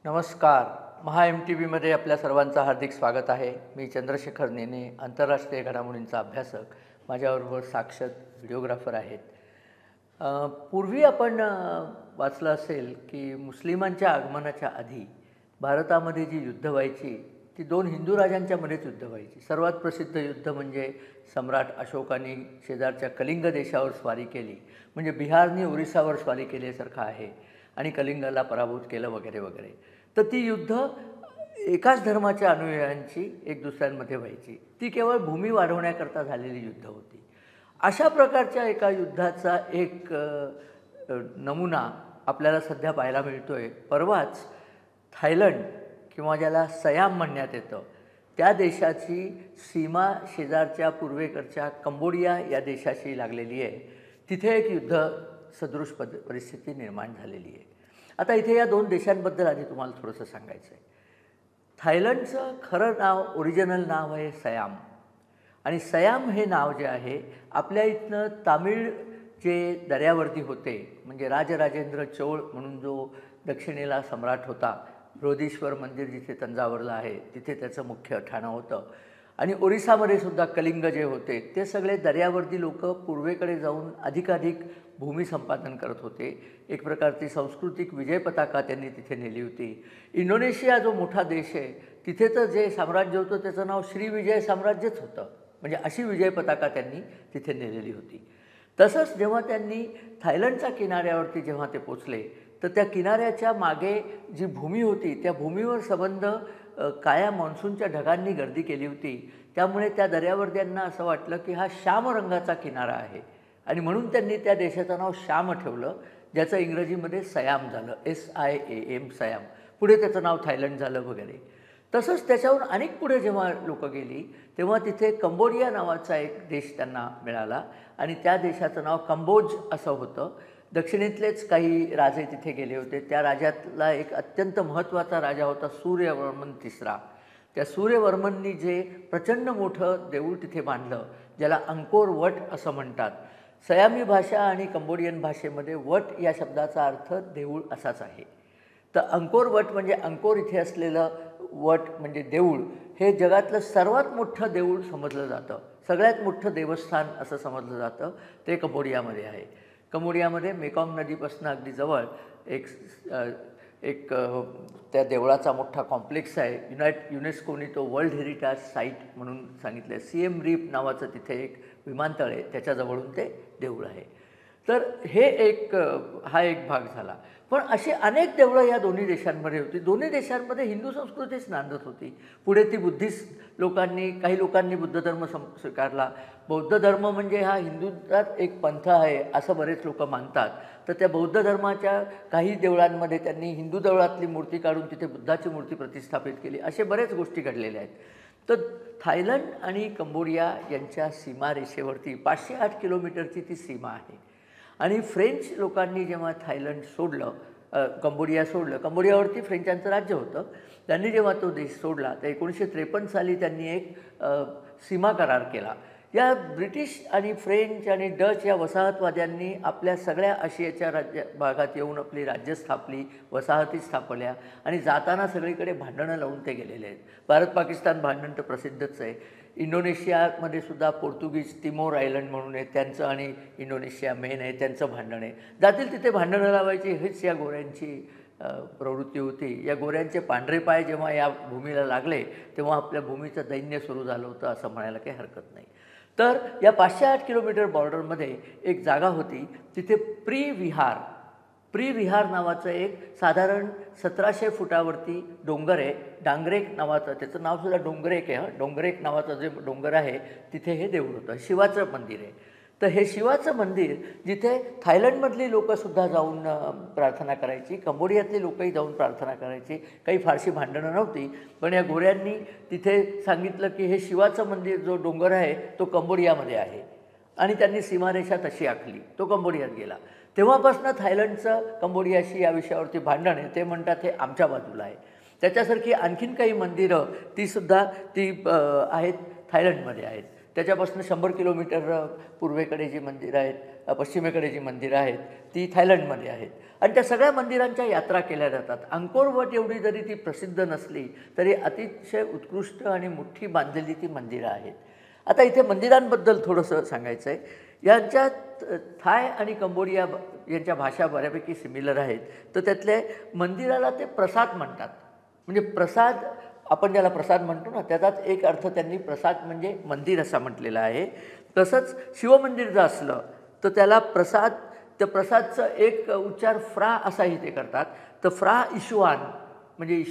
नमस्कार. महा MTVमध्ये आपल्या सर्वांचं हार्दिक स्वागत आहे. मी चंद्रशेखर नेने, आंतरराष्ट्रीय घडामोडींचा अभ्यासक. माझ्याबरोबर साक्षात व्हिडिओग्राफर आहेत. पूर्वी आपण वाचलं असेल की मुस्लिमांच्या आगमनाच्या आधी भारतामध्ये जी युद्ध व्हायची ती दोन हिंदू राजांच्यामध्येच युद्ध व्हायची. सर्वात प्रसिद्ध युद्ध म्हणजे सम्राट अशोकाने शेजारच्या कलिंग देशावर स्वारी केली, म्हणजे बिहारने ओरिसावर स्वारी केल्यासारखं आहे, आणि कलिंगाला पराभूत केलं वगैरे वगैरे. तर ती युद्ध एकाच धर्माच्या अनुयायांची एक दुसऱ्यांमध्ये व्हायची. ती केवळ भूमी वाढवण्याकरता झालेली युद्ध होती. अशा प्रकारच्या एका युद्धाचा एक नमुना आपल्याला सध्या पाहायला मिळतो आहे. परवाच थायलंड किंवा ज्याला सयाम म्हणण्यात येतं त्या देशाची सीमा शेजारच्या पूर्वेकडच्या कंबोडिया या देशाशी लागलेली आहे. तिथे एक युद्ध सदृश परिस्थिती निर्माण झालेली आहे. आता इथे या दोन देशांबद्दल आधी तुम्हाला थोडंसं सांगायचं आहे. थायलंडचं खरं नाव, ओरिजिनल नाव आहे सयाम. आणि सयाम हे नाव जे आहे आपल्या इथनं तामिळ जे दर्यावर्ती होते, म्हणजे राजराजेंद्र चोळ म्हणून जो दक्षिणेला सम्राट होता, बृहदीश्वर मंदिर जिथे तंजावरला आहे तिथे त्याचं मुख्य ठाणं होतं. आणि ओरिसामध्ये सुद्धा कलिंग जे होते ते सगळे दर्यावर्ती लोक पूर्वेकडे जाऊन अधिकाधिक भूमी संपादन करत होते. एक प्रकारची सांस्कृतिक विजय पताका त्यांनी तिथे नेली होती. इंडोनेशिया जो मोठा देश आहे तिथे तर जे साम्राज्य होतं त्याचं नाव श्रीविजय साम्राज्यच होतं, म्हणजे अशी विजय पताका त्यांनी तिथे नेलेली होती. तसंच जेव्हा त्यांनी थायलंडच्या किनाऱ्यावरती जेव्हा ते पोचले तर त्या किनाऱ्याच्या मागे जी भूमी होती त्या भूमीवर संबंध काळ्या मान्सूनच्या ढगांनी गर्दी केली होती. त्यामुळे त्या दर्यावर्त्यांना असं वाटलं की हा श्याम रंगाचा किनारा आहे, आणि म्हणून त्यांनी त्या देशाचं नाव श्याम ठेवलं, ज्याचं इंग्रजीमध्ये सयाम झालं, SIAM सयाम. पुढे त्याचं नाव थायलंड झालं वगैरे. तसंच त्याच्याहून अनेक पुढे जेव्हा लोकं गेली तेव्हा तिथे कंबोडिया नावाचा एक देश त्यांना मिळाला, आणि त्या देशाचं नाव कंबोज असं होतं. दक्षिणेतलेच काही राजे तिथे गेले होते. त्या राजातला एक अत्यंत महत्त्वाचा राजा होता सूर्यवर्मन तिसरा. त्या सूर्यवर्मननी जे प्रचंड मोठं देऊळ तिथे बांधलं, ज्याला अंकोर वट असं म्हणतात. सयामी भाषा आणि कंबोडियन भाषेमध्ये वट या शब्दाचा अर्थ देऊळ असाच आहे. तर अंकोर वट म्हणजे अंकोर इथे असलेलं वट म्हणजे देऊळ, हे जगातलं सर्वात मोठं देऊळ समजलं जातं. सगळ्यात मोठं देवस्थान असं समजलं जातं ते कंबोडियामध्ये आहे. कंबोडियामध्ये मेकॉंग नदीपासून अगदी जवळ एक एक त्या देवळाचा मोठा कॉम्प्लेक्स आहे. युनेस्कोनी तो वर्ल्ड हेरिटेज साईट म्हणून सांगितलं आहे. सिएम रीप नावाचं तिथे एक विमानतळ आहे, त्याच्याजवळून ते देऊळ आहे. तर हे हा एक भाग झाला. पण अशी अनेक देवळं या दोन्ही देशांमध्ये होती. दोन्ही देशांमध्ये हिंदू संस्कृतीच नांदत होती. पुढे ती बुद्धिस्ट काही लोकांनी बुद्ध धर्म स्वीकारला. बौद्ध धर्म म्हणजे हा हिंदूंचाच एक पंथ आहे असं बरेच लोक मानतात. तर त्या बौद्ध धर्माच्या काही देवळांमध्ये त्यांनी हिंदू देवळातली मूर्ती काढून तिथे बुद्धाची मूर्ती प्रतिस्थापित केली. अशा बऱ्याच गोष्टी घडलेल्या आहेत. तर थायलंड आणि कंबोडिया यांच्या सीमारेषेवरती 508 किलोमीटरची ती सीमा आहे. आणि फ्रेंच लोकांनी जेव्हा थायलंड सोडलं, कंबोडिया सोडलं, कंबोडियावरती फ्रेंचांचं राज्य होतं, त्यांनी जेव्हा तो देश सोडला तर 1953 साली त्यांनी एक सीमा करार केला. या ब्रिटिश आणि फ्रेंच आणि डच या वसाहतवाद्यांनी आपल्या सगळ्या आशियाच्या भागात येऊन आपली राज्य स्थापली, वसाहती स्थापल्या, आणि जाताना सगळीकडे भांडणं लावून ते गेलेले आहेत. भारत पाकिस्तान भांडण तर प्रसिद्धच आहे. इंडोनेशियामध्ये सुद्धा पोर्तुगीज तिमोर आयलंड म्हणून आहे, त्यांचं आणि इंडोनेशिया मेन आहे, त्यांचं भांडण आहे. जातील तिथे भांडणं लावायची हीच या गोऱ्यांची प्रवृत्ती होती. या गोऱ्यांचे पांढरे पाय जेव्हा या भूमीला लागले तेव्हा आपल्या भूमीचं दैन्य सुरू झालं होतं असं म्हणायला काही हरकत नाही. तर या 508 किलोमीटर बॉर्डरमध्ये एक जागा होती, तिथे प्री विहार नावाचं एक साधारण 1700 फुटावरती डोंगर आहे. डांगरेक नावाचं, त्याचं नावसुद्धा डोंगरेक आहे. डोंगरेक नावाचं जे डोंगर आहे तिथे हे देऊळ होतं, शिवाचं मंदिर आहे. तर हे शिवाचं मंदिर जिथे थायलंडमधली लोकंसुद्धा जाऊन प्रार्थना करायची, कंबोडियातली लोकंही जाऊन प्रार्थना करायची. काही फारशी भांडणं नव्हती. पण या गोऱ्यांनी तिथे सांगितलं की हे शिवाचं मंदिर जो डोंगर आहे तो कंबोडियामध्ये आहे, आणि त्यांनी सीमारेषा तशी आखली. तो कंबोडियात गेला. तेव्हापासून थायलंडचं कंबोडियाशी या विषयावरती भांडण आहे. ते म्हणतात हे आमच्या बाजूला आहे. त्याच्यासारखी आणखीन काही मंदिरं तीसुद्धा आहेत, थायलंडमध्ये आहेत. त्याच्यापासून 100 किलोमीटर पूर्वेकडे जी मंदिरं आहेत, पश्चिमेकडे जी मंदिरं आहेत ती थायलंडमध्ये आहेत. आणि त्या सगळ्या मंदिरांच्या यात्रा केल्या जातात. अंकोर वट एवढी जरी ती प्रसिद्ध नसली तरी अतिशय उत्कृष्ट आणि मोठी बांधलेली ती मंदिरं आहेत. आता इथे मंदिरांबद्दल थोडंसं सांगायचं आहे. यांच्यात थाय आणि कंबोडिया यांच्या भाषा बऱ्यापैकी सिमिलर आहेत. तर त्यातले मंदिराला ते प्रसाद म्हणतात. म्हणजे प्रसाद आपण ज्याला प्रसाद म्हणतो ना, त्याचाच एक अर्थ त्यांनी प्रसाद म्हणजे मंदिर असा म्हटलेला आहे. तसंच शिवमंदिर जर असलं तर त्याला प्रसाद, त्या प्रसादचं एक उच्चार फ्रा असाही ते करतात. तर फ्रा इशुआन म्हणजे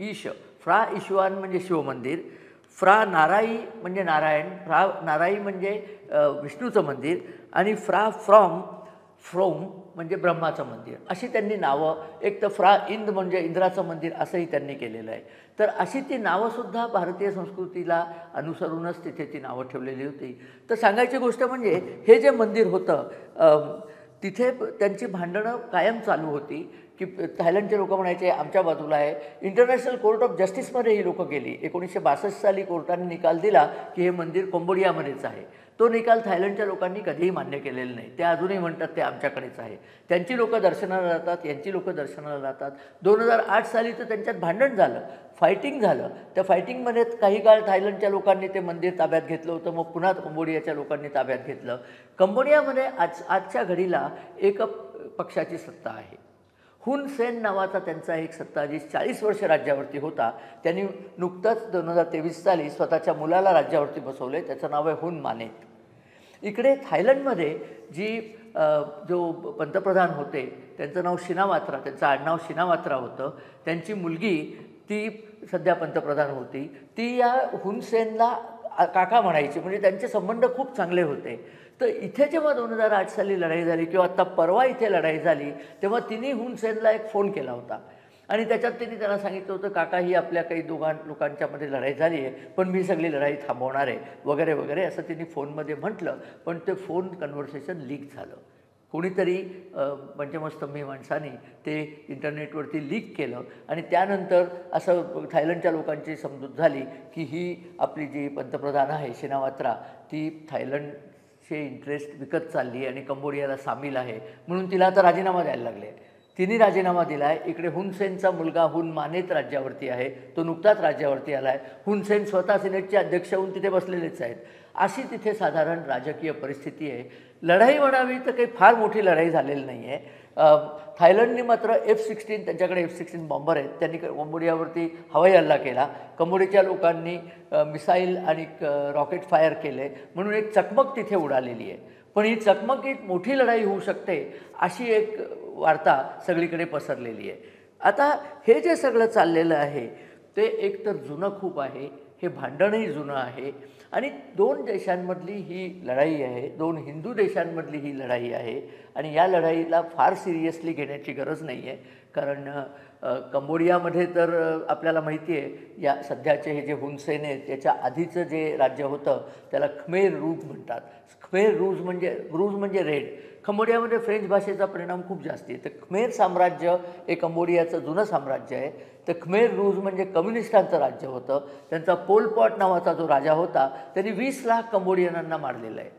ईश, फ्रा इशुआन म्हणजे शिवमंदिर, फ्रा नाराई म्हणजे नारायण, फ्रा नाराई म्हणजे विष्णूचं मंदिर आणि फ्रोम म्हणजे ब्रह्माचं मंदिर, अशी त्यांनी नावं. एक तर फ्रा इंद म्हणजे इंद्राचं मंदिर असंही त्यांनी केलेलं आहे. तर अशी ती नावंसुद्धा भारतीय संस्कृतीला अनुसरूनच तिथे ती नावं ठेवलेली होती. तर सांगायची गोष्ट म्हणजे हे जे मंदिर होतं तिथे त्यांची भांडणं कायम चालू होती की थायलंडचे लोक म्हणायचे आमच्या बाजूला आहे. इंटरनॅशनल कोर्ट ऑफ जस्टिसमध्ये ही लोकं गेली. 1962 साली कोर्टाने निकाल दिला की हे मंदिर कंबोडियामध्येच आहे. तो निकाल थायलंडच्या लोकांनी कधीही मान्य केलेला नाही. ते अजूनही म्हणतात ते आमच्याकडेच आहे. त्यांची लोकं दर्शनाला जातात, यांची लोकं दर्शनाला जातात. 2008 साली तर त्यांच्यात भांडण झालं, फायटिंग झालं. त्या फायटिंगमध्ये काही काळ थायलंडच्या लोकांनी ते मंदिर ताब्यात घेतलं होतं. मग पुन्हा कंबोडियाच्या लोकांनी ताब्यात घेतलं. कंबोडियामध्ये आजच्या घडीला एक पक्षाची सत्ता आहे. हुन सेन नावाचा त्यांचा एक सत्ताधीश 40 वर्ष राज्यावरती होता. त्यांनी नुकतंच 2023 साली स्वतःच्या मुलाला राज्यावरती बसवले. त्याचं नाव आहे हुन मानेत. इकडे थायलंडमध्ये जो पंतप्रधान होते त्यांचं नाव शिनावात्रा, त्यांचं आडनाव शिनावात्रा होतं. त्यांची मुलगी ती सध्या पंतप्रधान होती. ती या हुन सेनला काका म्हणायची, म्हणजे त्यांचे संबंध खूप चांगले होते. तर इथे जेव्हा 2008 साली लढाई झाली किंवा आत्ता परवा इथे लढाई झाली तेव्हा तिने हुन सेनला एक फोन केला होता आणि त्याच्यात तिने त्यांना सांगितलं होतं काका ही आपल्या काही लोकांच्यामध्ये लढाई झाली आहे, पण मी सगळी लढाई थांबवणार आहे वगैरे वगैरे असं तिने फोनमध्ये म्हटलं. पण ते फोन कन्व्हर्सेशन लीक झालं. कोणीतरी पंचमस्तंभी माणसाने ते इंटरनेटवरती लीक केलं आणि त्यानंतर असं थायलंडच्या लोकांची समजूत झाली की ही आपली जी पंतप्रधान आहे शिनावात्रा ती थायलंडचे इंटरेस्ट विकत चालली आणि कंबोडियाला सामील आहे, म्हणून तिला आता राजीनामा द्यायला लागले. तिने राजीनामा दिला आहे. इकडे हुन सेनचा मुलगा हुन मानेत राज्यावरती आहे. तो नुकताच राज्यावरती आला आहे. हुन सेन स्वतः सिनेटचे अध्यक्ष होऊन तिथे बसलेलेच आहेत. अशी तिथे साधारण राजकीय परिस्थिती आहे. लढाई म्हणावी तर काही फार मोठी लढाई झालेली नाही आहे. थायलंडने मात्र F-16, त्यांच्याकडे F-16 बॉम्बर आहेत, त्यांनी कंबोडियावरती हवाई हल्ला केला. कंबोडियाच्या लोकांनी मिसाईल आणि रॉकेट फायर केले म्हणून एक चकमक तिथे उडालेली आहे. पण ही चकमकीत मोठी लढाई होऊ शकते अशी एक वार्ता सगळीकडे पसरलेली आहे. आता हे जे सगळं चाललेलं आहे ते एकतर जुनं खूप आहे, हे भांडणही जुनं आहे आणि दोन देशांमधली ही लढाई आहे, दोन हिंदू देशांमधली ही लढाई आहे आणि या लढाईला फार सिरियसली घेण्याची गरज नाही आहे. कारण कंबोडियामध्ये तर आपल्याला माहिती आहे या सध्याचे हे जे हुन सेन आहेत याच्या आधीचं जे राज्य होतं त्याला खमेर रूज म्हणतात. खमेर रूज म्हणजे रेड. कंबोडियामध्ये फ्रेंच भाषेचा परिणाम खूप जास्त आहे. तर खमेर साम्राज्य हे कंबोडियाचं जुनं साम्राज्य आहे. तर खमेर रूज म्हणजे कम्युनिस्टांचं राज्य होतं. त्यांचा पोल पॉट नावाचा जो राजा होता त्यांनी 20 लाख कंबोडियनांना मारलेलं आहे.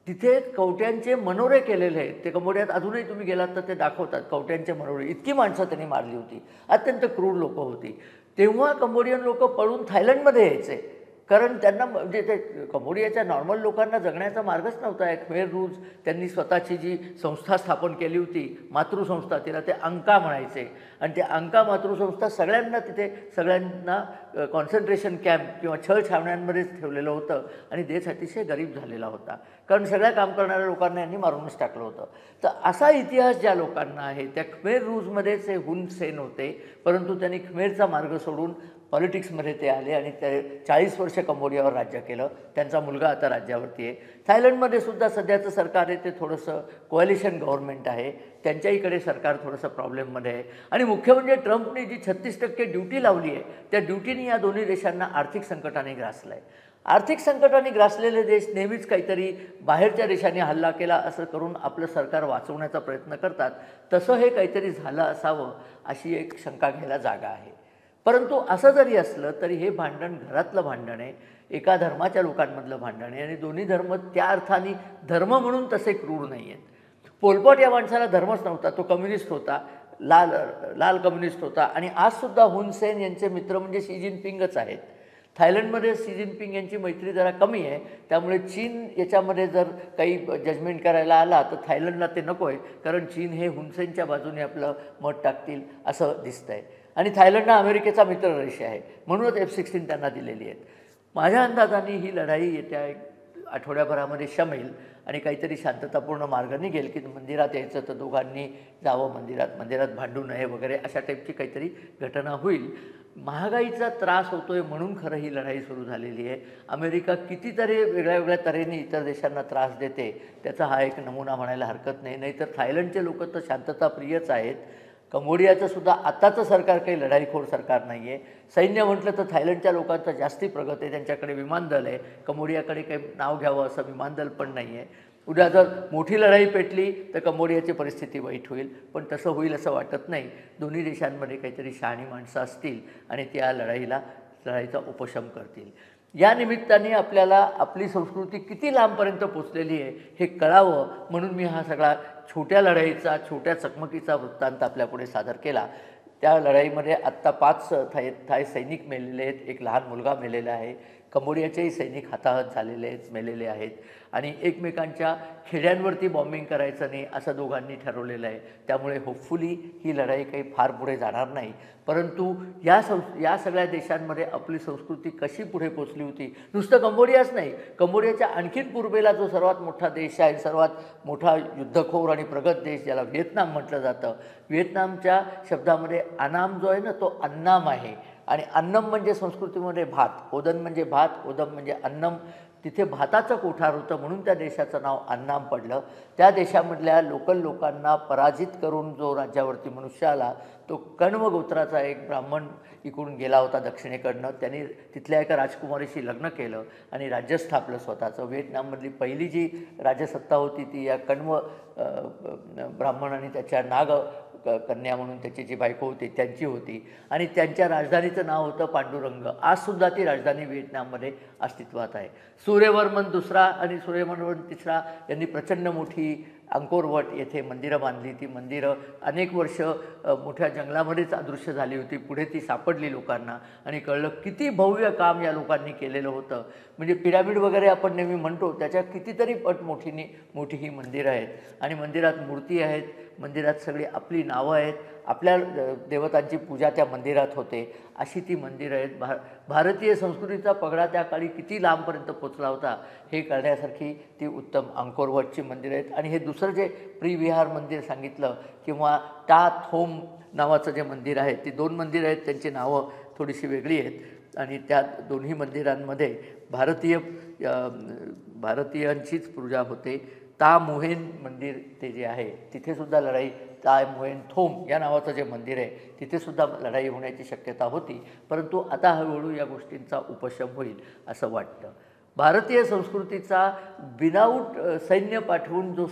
तिथे कवट्यांचे मनोरे केलेले आहेत. ते कंबोडियात अजूनही तुम्ही गेलात तर ते दाखवतात कवट्यांचे मनोरे. इतकी माणसं त्यांनी मारली होती. अत्यंत क्रूर लोकं होती. तेव्हा कंबोडियन लोक पळून थायलंडमध्ये यायचे कारण त्यांना म्हणजे ते कंबोडियाच्या नॉर्मल लोकांना जगण्याचा मार्गच नव्हता. खमेर रूज त्यांनी स्वतःची जी संस्था स्थापन केली होती मातृसंस्था, तिला ते अंका म्हणायचे आणि ते अंका मातृसंस्था सगळ्यांना कॉन्सन्ट्रेशन कॅम्प किंवा छळछावण्यांमध्येच ठेवलेलं होतं आणि देश अतिशय गरीब झालेला होता कारण सगळ्या काम करणाऱ्या लोकांना यांनी मारूनच टाकलं होतं. तर असा इतिहास ज्या लोकांना आहे त्या खमेर रूजमध्येच हे हुन सेन होते, परंतु त्यांनी खमेरचा मार्ग सोडून पॉलिटिक्समध्ये ते आले आणि ते 40 वर्ष कंबोडियावर राज्य केलं. त्यांचा मुलगा आता राज्यावरती आहे. थायलंडमध्ये सुद्धा सध्याचं सरकार आहे ते थोडंसं कोॲलिशन गव्हर्नमेंट आहे. त्यांच्या इकडे सरकार थोडंसं प्रॉब्लेममध्ये आहे आणि मुख्य म्हणजे ट्रम्पने जी 36% ड्युटी लावली आहे त्या ड्युटीने या दोन्ही देशांना आर्थिक संकटाने ग्रासलं आहे. आर्थिक संकटाने ग्रासलेले देश नेहमीच काहीतरी बाहेरच्या देशांनी हल्ला केला असं करून आपलं सरकार वाचवण्याचा प्रयत्न करतात. तसं हे काहीतरी झालं असावं अशी एक शंका घ्यायला जागा आहे. परंतु असं जरी असलं तरी हे भांडण घरातलं भांडण आहे, एका धर्माच्या लोकांमधलं भांडण आहे आणि दोन्ही धर्म त्या अर्थाने धर्म म्हणून तसे क्रूर नाही आहेत. पोलपॉट या माणसाला धर्मच नव्हता, तो कम्युनिस्ट होता, लाल लाल कम्युनिस्ट होता आणि आजसुद्धा हुन सेन यांचे मित्र म्हणजे शी जिनपिंगच आहेत. थायलंडमध्ये शी जिनपिंग यांची मैत्री जरा कमी आहे, त्यामुळे चीन याच्यामध्ये जर काही जजमेंट करायला आला तर थायलंडला ते नको आहे, कारण चीन हे हुन सेनच्या बाजूने आपलं मत टाकतील असं दिसतं आहे. आणि थायलंड हा अमेरिकेचा मित्र देश आहे, म्हणूनच F-16 त्यांना दिलेली आहेत. माझ्या अंदाजाने ही लढाई येत्या आठवड्याभरामध्ये शमेल आणि काहीतरी शांततापूर्ण मार्ग निघेल, की मंदिरात यायचं तर दोघांनी जावं मंदिरात भांडू नये वगैरे अशा टाईपची काहीतरी घटना होईल. महागाईचा त्रास होतोय म्हणून खरं ही लढाई सुरू झालेली आहे. अमेरिका कितीतरी वेगळ्या तऱ्हेने इतर देशांना त्रास देते, त्याचा हा एक नमुना म्हणायला हरकत नाही. नाहीतर थायलंडचे लोक तर शांतताप्रियच आहेत. कंबोडियाचं सुद्धा आत्ताचं सरकार काही लढाईखोर सरकार नाही आहे. सैन्य म्हटलं तर थायलंडच्या लोकांचं जास्ती प्रगत आहे, त्यांच्याकडे विमानदल आहे. कंबोडियाकडे काही नाव घ्यावं असं विमानदल पण नाही आहे. उद्या जर मोठी लढाई पेटली तर कंबोडियाची परिस्थिती वाईट होईल, पण तसं होईल असं वाटत नाही. दोन्ही देशांमध्ये काहीतरी शहाणी माणसं असतील आणि त्या लढाईचा उपशम करतील. या निमित्ताने आपल्याला आपली संस्कृती किती लांबपर्यंत पोचलेली आहे हे कळावं म्हणून मी हा सगळा छोट्या लढाईचा, छोट्या चकमकीचा वृत्तांत आपल्यापुढे सादर केला. त्या लढाईमध्ये आत्ता 5 थाय सैनिक मेलेले आहेत, एक लहान मुलगा मेलेला आहे. कंबोडियाचेही सैनिक हताहत झालेले आहेत, मेलेले आहेत. आणि एकमेकांच्या खेड्यांवरती बॉम्बिंग करायचं नाही असं दोघांनी ठरवलेलं आहे. त्यामुळे होपफुली ही लढाई काही फार पुढे जाणार नाही. परंतु या सगळ्या देशांमध्ये आपली संस्कृती कशी पुढे पोचली होती, नुसतं कंबोडियाच नाही, कंबोडियाच्या आणखीन पूर्वेला जो सर्वात मोठा देश आहे, सर्वात मोठा युद्धखोर आणि प्रगत देश ज्याला व्हिएतनाम म्हटलं जातं, व्हिएतनामच्या शब्दामध्ये अनाम जो आहे ना तो अन्नाम आहे. आणि अन्नम म्हणजे संस्कृतीमध्ये भात, ओदन म्हणजे भात, ओदम म्हणजे अन्नम. तिथे भाताचं कोठार होतं म्हणून त्या देशाचं नाव अन्नाम पडलं. त्या देशामधल्या लोकल लोकांना पराजित करून जो राज्यावरती मनुष्य आला तो कण्व गोत्राचा एक ब्राह्मण इकडून गेला होता दक्षिणेकडनं. त्यांनी तिथल्या एका राजकुमारीशी लग्न केलं आणि राज्य स्थापलं स्वतःचं. व्हिएतनाममधली पहिली जी राजसत्ता होती ती या कण्व ब्राह्मण आणि त्याच्या कन्या म्हणून त्याची जी बायको होती त्यांची होती. आणि त्यांच्या राजधानीचं नाव होतं पांडुरंग. आजसुद्धा ती राजधानी व्हिएतनाममध्ये अस्तित्वात आहे. सूर्यवर्मन दुसरा आणि सूर्यवर्मन तिसरा यांनी प्रचंड मोठी अंकोर वट येथे मंदिरं बांधली. ती मंदिरं अनेक वर्ष मोठ्या जंगलामध्येच अदृश्य झाली होती. पुढे ती सापडली लोकांना आणि कळलं किती भव्य काम या लोकांनी केलेलं होतं. म्हणजे पिरामिड वगैरे आपण नेहमी म्हणतो त्याच्या कितीतरी पट मोठी ही मंदिरं आहेत. आणि मंदिरात मूर्ती आहेत, मंदिरात सगळी आपली नावं आहेत, आपल्या देवतांची पूजा त्या मंदिरात होते. अशी ती मंदिरं आहेत. भारतीय संस्कृतीचा पगडा त्या काळी किती लांबपर्यंत पोचला होता हे कळण्यासारखी ती उत्तम अंकोर वटची मंदिरं आहेत. आणि हे दुसरं जे प्रीविहार मंदिर सांगितलं किंवा टा थोम नावाचं जे मंदिर आहे, ती 2 मंदिरं आहेत, त्यांची नावं थोडीशी वेगळी आहेत. आणि त्या दोन्ही मंदिरांमध्ये भारतीयांचीच पूजा होते. ता मोहेन मंदिर ते जे आहे तिथेसुद्धा लढाई, ता मोहेन थोम या नावाचं जे मंदिर आहे तिथेसुद्धा लढाई होण्याची शक्यता होती. परंतु आता हळूहळू या गोष्टींचा उपशम होईल असं वाटतं. भारतीय संस्कृतीचा विदाऊट सैन्य पाठवून जो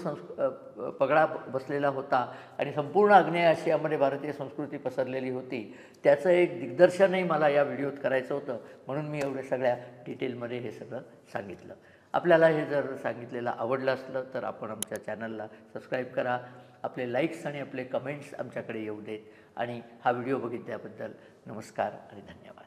पगडा बसलेला होता आणि संपूर्ण आग्नेय आशियामध्ये भारतीय संस्कृती पसरलेली होती त्याचं एक दिग्दर्शनही मला या व्हिडिओत करायचं होतं, म्हणून मी एवढ्या सगळ्या डिटेलमध्ये हे सगळं सांगितलं. आपल्याला हे जर सांगितलेलं आवडलं असलं तर आपण आमच्या चॅनलला सबस्क्राईब करा. आपले लाईक्स आणि आपले कमेंट्स आमच्याकडे येऊ देत. आणि हा व्हिडिओ बघितल्याबद्दल नमस्कार आणि धन्यवाद.